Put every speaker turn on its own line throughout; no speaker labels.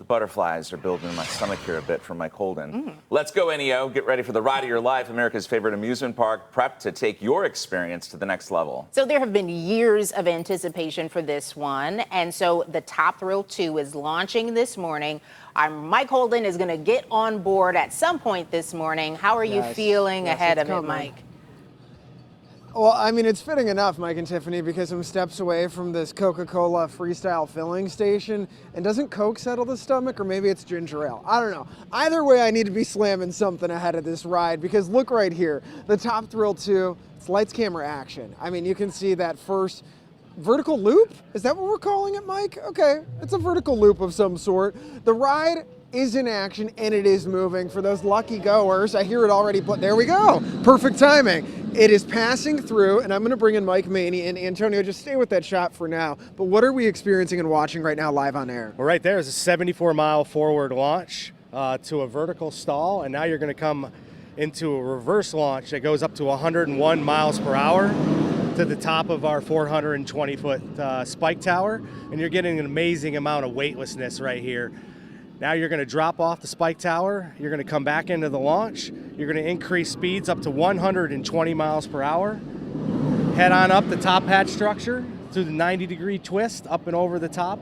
butterflies are building in my stomach here a bit from Mike Holden. Let's go, NEO. Get ready for the ride of your life. America's favorite amusement park, prepped to take your experience to the next level.
So there have been years of anticipation for this one. And so the Top Thrill 2 is launching this morning. Mike Holden is going to get on board at some point this morning. How are you feeling ahead of it, Mike?
Well, I mean, it's fitting enough, Mike and Tiffany, because I'm steps away from this Coca-Cola freestyle filling station. And doesn't Coke settle the stomach, or maybe it's ginger ale? I don't know. Either way, I need to be slamming something ahead of this ride, because look right here, the Top Thrill 2, it's lights, camera, action. I mean, you can see that first vertical loop. Is that what we're calling it, Mike? Okay, it's a vertical loop of some sort. The ride is in action and it is moving. For those lucky goers, I hear it already, but there we go. Perfect timing. It is passing through, and I'm going to bring in Mike Maney and Antonio. Just stay with that shot for now. But what are we experiencing and watching right now live on air?
Well, right there is a 74-mile forward launch to a vertical stall, and now you're going to come into a reverse launch that goes up to 101 miles per hour to the top of our 420-foot spike tower, and you're getting an amazing amount of weightlessness right here. Now you're going to drop off the spike tower, you're going to come back into the launch, you're going to increase speeds up to 120 miles per hour, head on up the top hatch structure through the 90-degree twist up and over the top.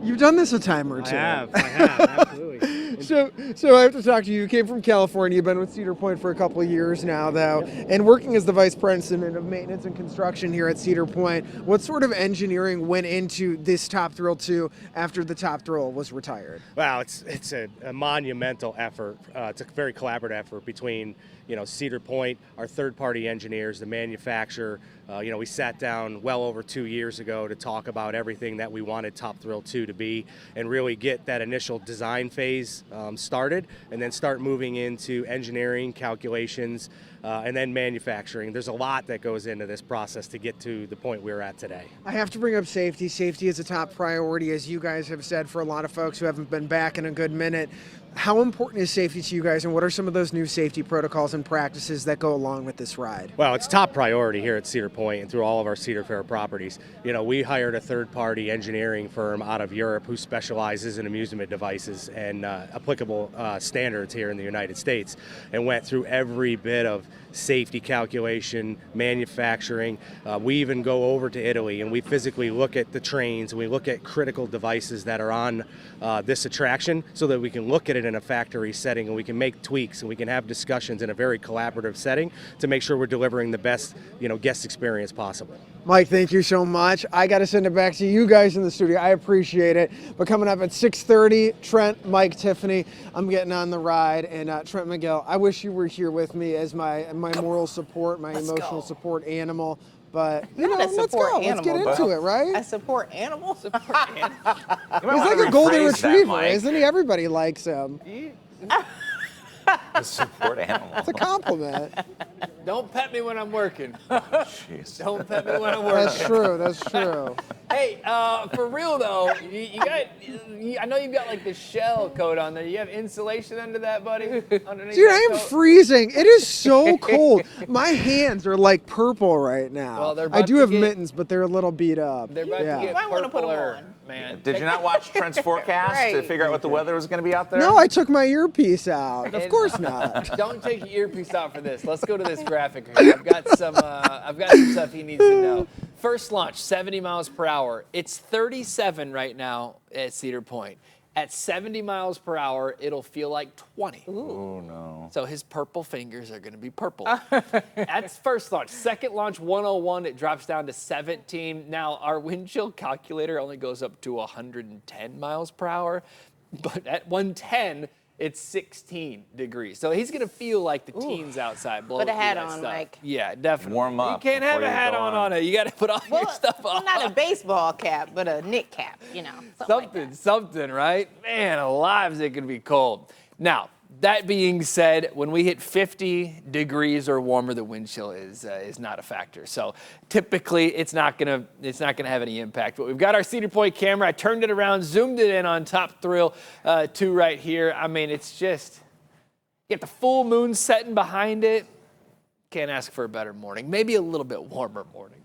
You've done this a time or two.
I have, absolutely.
So I have to talk to you. You came from California. You've been with Cedar Point for a couple of years now, though, and working as the vice president of maintenance and construction here at Cedar Point. What sort of engineering went into this Top Thrill 2 after the Top Thrill was retired?
Wow, it's a monumental effort. It's a very collaborative effort between Cedar Point, our third-party engineers, the manufacturer. We sat down well over 2 years ago to talk about everything that we wanted Top Thrill 2 to be, and really get that initial design phase started, and then start moving into engineering, calculations, and then manufacturing. There's a lot that goes into this process to get to the point we're at today.
I have to bring up safety. Safety is a top priority, as you guys have said, for a lot of folks who haven't been back in a good minute. How important is safety to you guys, and what are some of those new safety protocols and practices that go along with this ride?
Well, it's top priority here at Cedar Point and through all of our Cedar Fair properties. We hired a third-party engineering firm out of Europe who specializes in amusement devices and applicable standards here in the United States, and went through every bit of safety calculation, manufacturing. We even go over to Italy and we physically look at the trains, and we look at critical devices that are on this attraction, so that we can look at it in a factory setting and we can make tweaks and we can have discussions in a very collaborative setting to make sure we're delivering the best guest experience possible.
Mike, thank you so much. I got to send it back to you guys in the studio. I appreciate it. But coming up at 6:30, Trent, Mike, Tiffany, I'm getting on the ride. And Trent Miguel, I wish you were here with me as my moral support, my emotional support animal. But let's go. Let's get into it, right?
A support animal?
He's like a golden retriever, isn't he? Everybody likes him.
A support animal.
It's a compliment.
Don't pet me when I'm working.
Jeez.
Don't pet me when I'm working.
That's true. That's true.
Hey, for real though, I know you've got like the shell coat on there. You have insulation under that, buddy? Underneath
Dude,
that
I am
coat?
freezing. It is so cold. My hands are like purple right now.
Well, they're
I
about
do
to
have
get-
mittens, but they're a little beat up.
They're about to get
might wanna put 'em
purpler,
on.
man.
Did you not watch Trent's forecast to figure out what the weather was going to be out there?
No, I took my earpiece out. Of
And-
course not.
Don't take your earpiece out for this. Let's go to this graphic here. I've got some stuff he needs to know. First launch, 70 miles per hour. It's 37 right now at Cedar Point. At 70 miles per hour, it'll feel like 20.
Oh, no.
So his purple fingers are going to be purple. That's first launch. Second launch, 101, it drops down to 17. Now, our wind chill calculator only goes up to 110 miles per hour, but at 110, it's 16 degrees. So he's going to feel like the teens outside.
Put a hat on, Mike.
Yeah, definitely.
Warm up
You can't have
before
a
you
hat
go
on it. You got to put all your stuff on.
Not a baseball cap, but a knit cap,
Something, right? Man, alive, it can be cold. Now, that being said, when we hit 50 degrees or warmer, the wind chill is not a factor. So typically, it's not gonna have any impact. But we've got our Cedar Point camera. I turned it around, zoomed it in on Top Thrill 2 right here. I mean, it's just, you get the full moon setting behind it. Can't ask for a better morning. Maybe a little bit warmer morning.